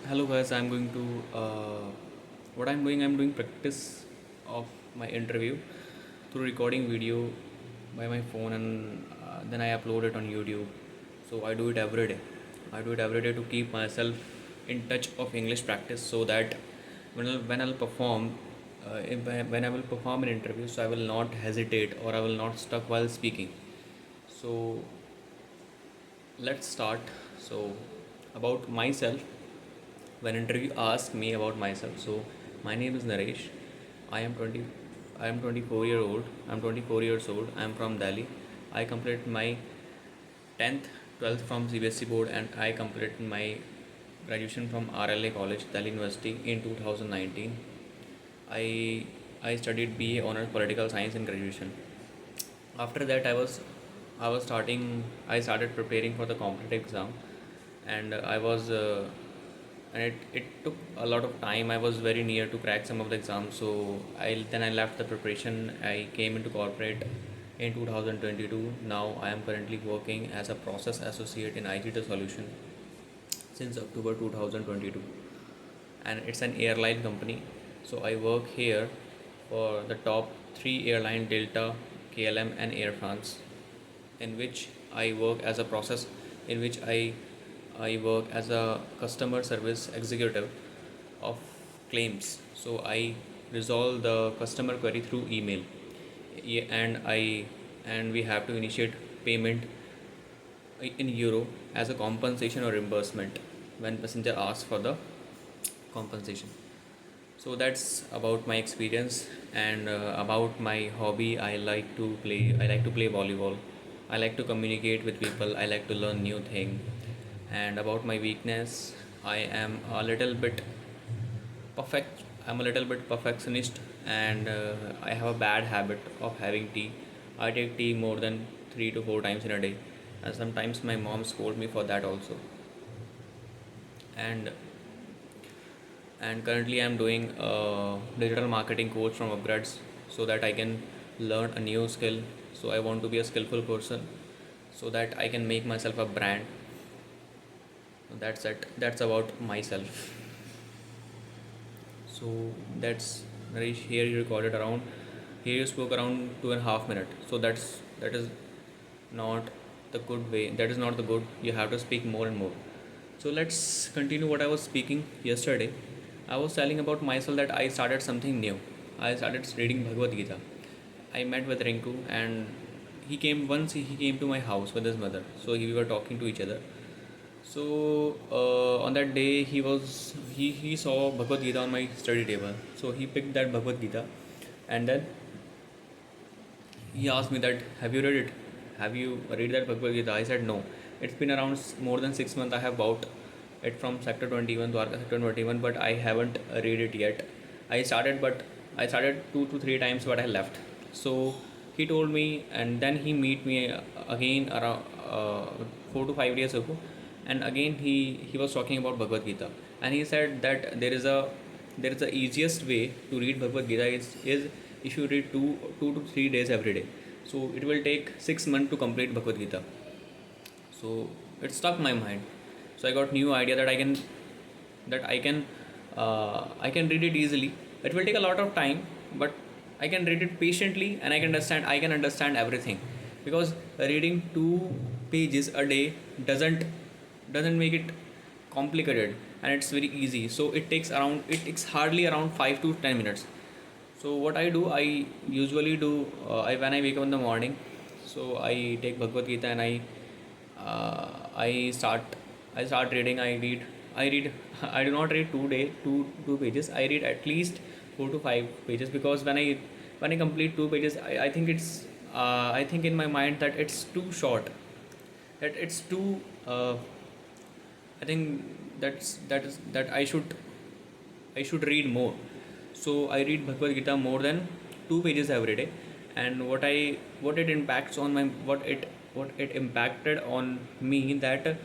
Hello guys, I'm going to what I'm doing. I'm doing practice of my interview through recording video by my phone, and then I upload it on YouTube. So I do it every day. I do it every day to keep myself in touch of English practice, so that when I'll perform, when I will perform an interview, so I will not hesitate or I will not stuck while speaking. So let's start. So about myself, when interview asked me about myself, so my name is Naresh. I am 24 years old. I am from Delhi. I completed my 10th 12th from CBSE board, and I completed my graduation from RLA College, Delhi University, in 2019. I studied BA honors political science in graduation. After that, I started preparing for the competitive exam, and it took a lot of time. I was very near to crack some of the exams, so I left the preparation. I came into corporate in 2022. Now I am currently working as a process associate in IGT Solution since October 2022, and it's an airline company. So I work here for the top three airline: Delta, KLM, and Air France, in which I work as a process, in which I work as a customer service executive of claims. So I resolve the customer query through email. And we have to initiate payment in euro as a compensation or reimbursement when passenger asks for the compensation. So that's about my experience, and about my hobby. I like to play volleyball. I like to communicate with people. I like to learn new thing. And about my weakness, I am a little bit I'm a little bit perfectionist, and I have a bad habit of having tea. I take tea more than 3 to 4 times in a day, and sometimes my mom scold me for that also. And and currently I'm doing a digital marketing course from Upgrades, so that I can learn a new skill. So I want to be a skillful person, so that I can make myself a brand. That's it. That's about myself. So that's Naresh. Here you recorded around. Here you spoke around 2.5 minutes. So that is not the good way. That is not the good. You have to speak more and more. So let's continue what I was speaking yesterday. I was telling about myself that I started something new. I started reading Bhagavad Gita. I met with Rinku, and he came to my house with his mother. So we were talking to each other. So on that day he saw Bhagavad Gita on my study table. So he picked that Bhagavad Gita, and then he asked me that, have you read it? Have you read that Bhagavad Gita? I said no. It's been around more than 6 months. I have bought it from Sector 21 to Arca Sector 21, but I haven't read it yet. I started 2 to 3 times, but I left. So he told me, and then he meet me again around 4 to 5 days ago, and again he was talking about Bhagavad Gita, and he said that there is the easiest way to read Bhagavad Gita is if you read 2 to 3 days every day. So it will take 6 months to complete Bhagavad Gita. So it stuck my mind. So I got new idea that I can read it easily. It will take a lot of time, but I can read it patiently, and I can understand everything, because reading 2 pages a day doesn't make it complicated, and it's very easy. So it takes hardly around 5 to 10 minutes. So what I do, I usually do, when I wake up in the morning, so I take Bhagavad Gita, and I start reading. I read I do not read 2 pages. I read at least 4 to 5 pages, because when I complete 2 pages, I think in my mind that it's too short, that it's too I think that I should read more. So I read Bhagavad Gita more than 2 pages every day. And what it impacted on me, that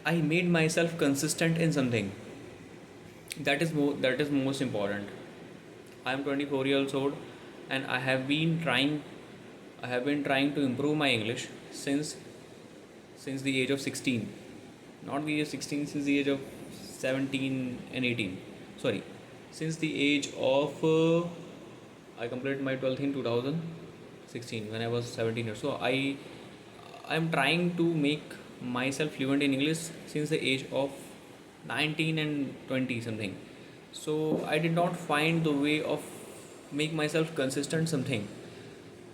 I made myself consistent in something. That is most important. I am 24 years old, and I have been trying to improve my English since the age of 16. Not the age of 16, since the age of 17 and 18. Sorry, since the age of I completed my 12th in 2016 when I was 17 years. So I'm trying to make myself fluent in English since the age of 19 and 20 something. So I did not find the way of make myself consistent something.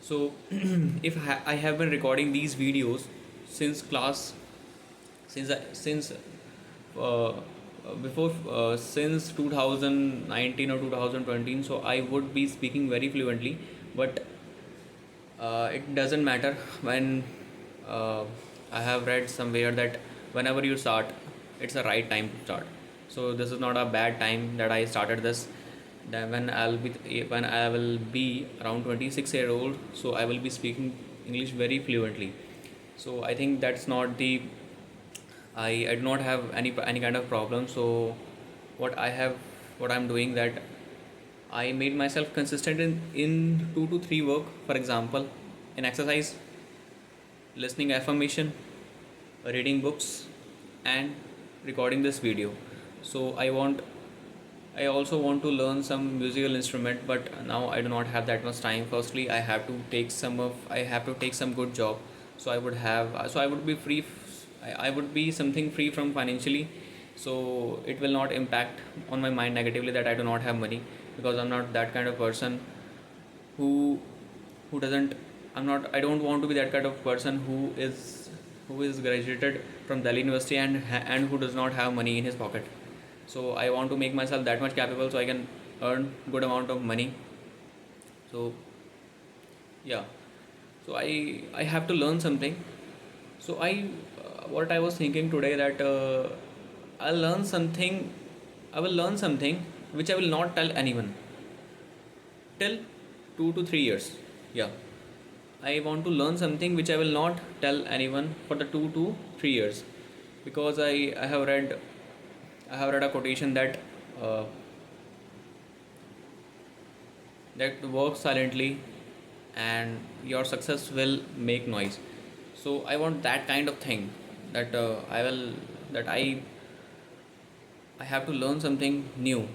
So if I have been recording these videos since class, since uh, before since 2019 or 2020, so I would be speaking very fluently. But it doesn't matter when uh, I have read somewhere that whenever you start, it's a right time to start. So this is not a bad time that I started this. Then when I will be around 26-year-old, so I will be speaking English very fluently. So I think that's not the I do not have any kind of problem. So what I have what I'm doing that I made myself consistent in 2 to 3 work. For example, in exercise, listening affirmation, reading books, and recording this video. So I also want to learn some musical instrument, but now I do not have that much time. Firstly, I have to take some good job, so I would be free. I would be something free from financially, so it will not impact on my mind negatively that I do not have money, because I'm not that kind of person who who doesn't I don't want to be that kind of person who is graduated from Delhi University and who does not have money in his pocket. So I want to make myself that much capable so I can earn good amount of money. So yeah, so I have to learn something. So I what I was thinking today that I'll learn something I will learn something which I will not tell anyone till 2 to 3 years. Yeah, I want to learn something which I will not tell anyone for the 2 to 3 years, because I have read a quotation that uh, that work silently and your success will make noise. So I want that kind of thing that that I have to learn something new.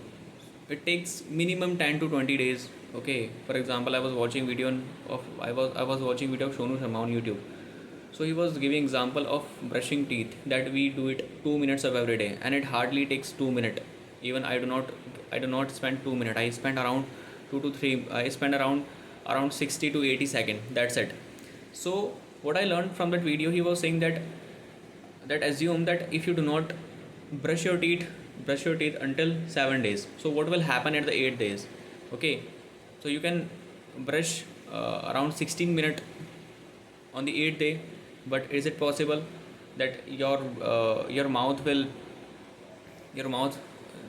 It takes minimum 10 to 20 days. Okay, for example, I was watching video of Shonu Sharma on YouTube. So he was giving example of brushing teeth that we do it 2 minutes of every day, and it hardly takes 2 minutes. Even I do not spend 2 minutes. I spend around 2 to 3 I spend around 60 to 80 seconds. That's it. So what I learned from that video, he was saying that assume that if you do not brush your teeth brush your teeth until 7 days, so what will happen at the 8 days? Okay, so you can brush around 16 minutes on the 8th day, but is it possible that your mouth will your mouth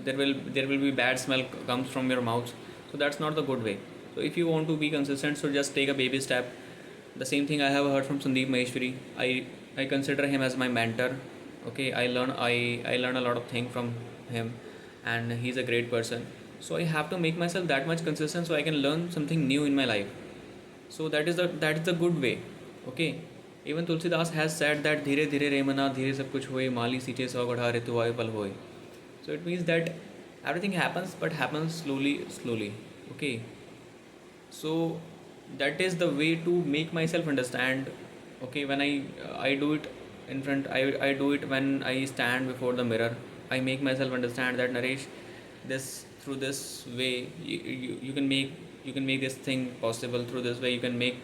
there will be bad smell comes from your mouth? So that's not the good way. So if you want to be consistent, so just take a baby step. The same thing I have heard from Sandeep Maheshwari. I consider him as my mentor. Okay, I learn a lot of things from him, and he's a great person. So I have to make myself that much consistent so I can learn something new in my life. So that is the good way. Okay, even Tulsidas has said that धीरे धीरे रे मना धीरे सब कुछ होए माली सींचे सौ गढ़ा ऋतु आए पल होए. So it means that everything happens, but happens slowly. Okay, so that is the way to make myself understand. Okay, when I do it in front, I do it when I stand before the mirror. I make myself understand that Naresh, this through this way you can make this thing possible. Through this way you can make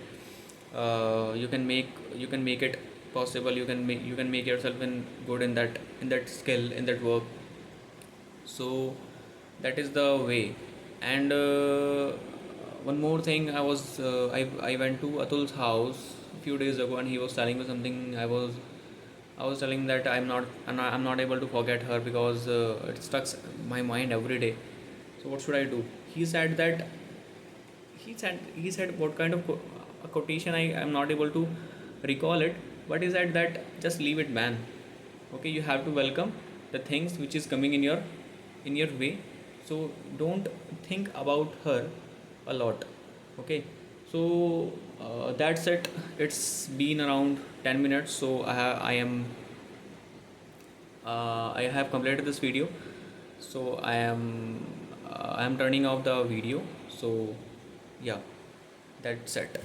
it possible. You can make yourself in good in that skill, in that work. So that is the way. And one more thing, I went to Atul's house a few days ago, and he was telling me something. I was telling that I'm not able to forget her because it stuck my mind every day. So what should I do? He said what kind of a quotation, I am not able to recall it, but he said that just leave it, man. Okay, you have to welcome the things which is coming in your way. So don't think about her a lot. Okay, so that's it. It's been around 10 minutes, so I have completed this video, so I am turning off the video. So yeah, that's it.